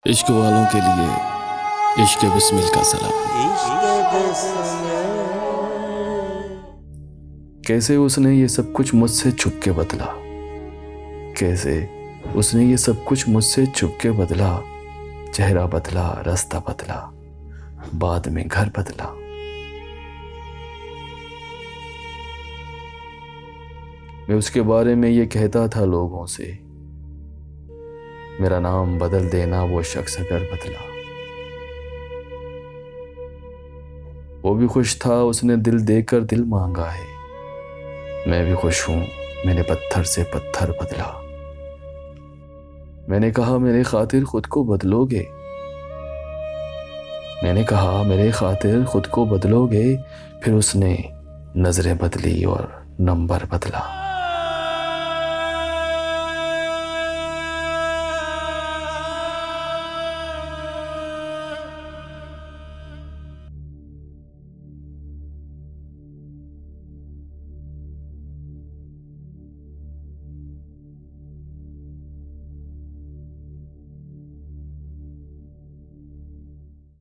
इश्क वालों के लिए इश्क बिस्मिल का सलाम। कैसे उसने ये सब कुछ मुझसे छुप के बदला, कैसे उसने ये सब कुछ मुझसे छुप के बदला। चेहरा बदला, रास्ता बदला, बाद में घर बदला। मैं उसके बारे में ये कहता था लोगों से, मेरा नाम बदल देना वो शख्स अगर बदला। वो भी खुश था, उसने दिल देकर दिल मांगा है। मैं भी खुश हूं, मैंने पत्थर से पत्थर बदला। मैंने कहा मेरे खातिर खुद को बदलोगे, मैंने कहा मेरे खातिर खुद को बदलोगे। फिर उसने नजरें बदली और नंबर बदला।